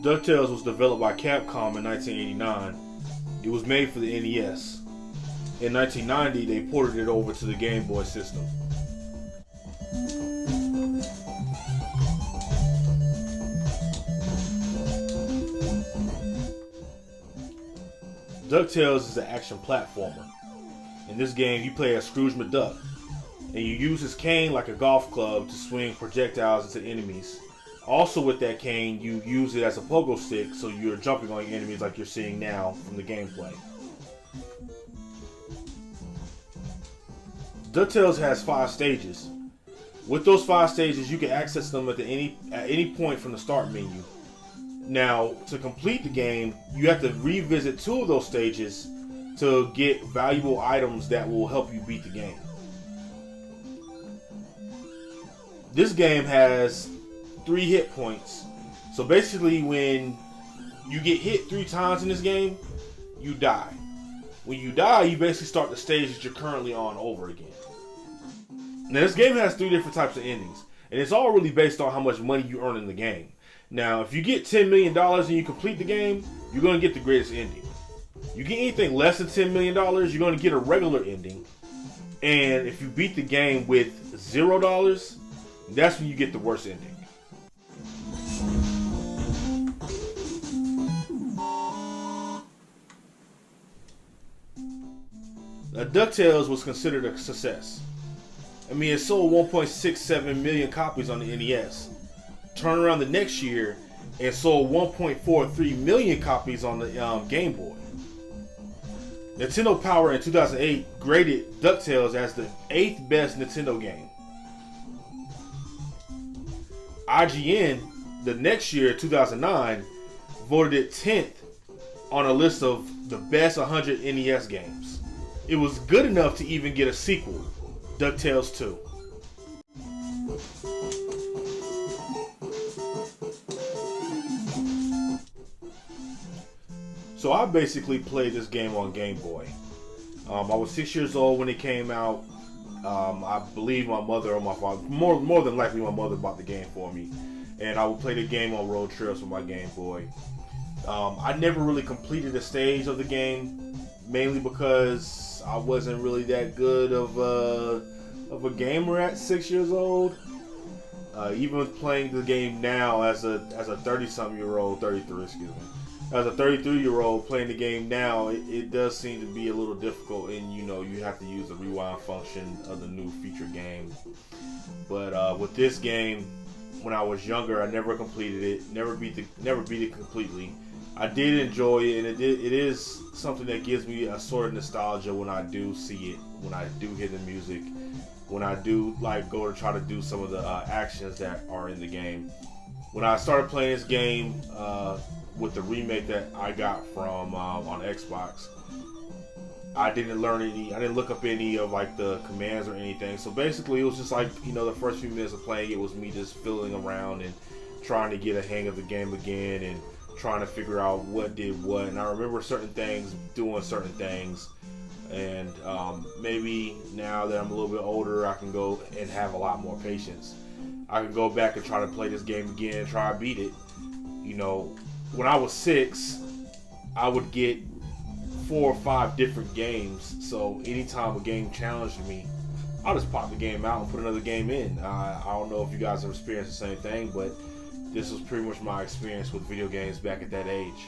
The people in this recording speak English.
Ducktales was developed by Capcom in 1989. It was made for the NES. In 1990, they ported it over to the Game Boy system. Ducktales is an action platformer. In this game, you play as Scrooge McDuck, and you use his cane like a golf club to swing projectiles into enemies. Also with that cane, you use it as a pogo stick, so you're jumping on your enemies like you're seeing now from the gameplay. Ducktales has 5 stages. With those 5 stages, you can access them at any point from the start menu. Now, to complete the game, you have to revisit 2 of those stages to get valuable items that will help you beat the game. This game has 3 hit points. So basically, when you get hit 3 times in this game, you die. When you die, you basically start the stage that you're currently on over again. Now, this game has 3 different types of endings, and it's all really based on how much money you earn in the game. Now, if you get $10 million and you complete the game, you're going to get the greatest ending. You get anything less than $10 million, you're going to get a regular ending. And if you beat the game with $0, that's when you get the worst ending. Now, Ducktales was considered a success. I mean, it sold 1.67 million copies on the NES. Turn around the next year and sold 1.43 million copies on the Game Boy. Nintendo Power in 2008 graded Ducktales as the 8th best Nintendo game. IGN, the next year, 2009, voted it 10th on a list of the best 100 NES games. It was good enough to even get a sequel, Ducktales 2. So I basically played this game on Game Boy. I was 6 years old when it came out. I believe my mother or my father, more than likely my mother, bought the game for me. And I would play the game on road trips with my Game Boy. I never really completed a stage of the game, mainly because I wasn't really that good of a gamer at 6 years old. Even playing the game now as a 30-something-year-old, 33, excuse me. As a 33-year-old playing the game now, it does seem to be a little difficult, and you have to use the rewind function of the new feature game. But with this game, when I was younger, I never completed it, never beat it completely. I did enjoy it, and it is something that gives me a sort of nostalgia when I do see it, when I do hear the music, when I do go to try to do some of the actions that are in the game. When I started playing this game with the remake that I got from on Xbox, I didn't look up any of the commands or anything. So basically, it was just the first few minutes of playing, it was me just fiddling around and trying to get a hang of the game again and trying to figure out what did what. And I remember certain things doing certain things. And maybe now that I'm a little bit older, I can go and have a lot more patience. I can go back and try to play this game again and try to beat it. When I was 6, I would get 4 or 5 different games. So anytime a game challenged me, I'll just pop the game out and put another game in. I don't know if you guys have experienced the same thing, but this was pretty much my experience with video games back at that age.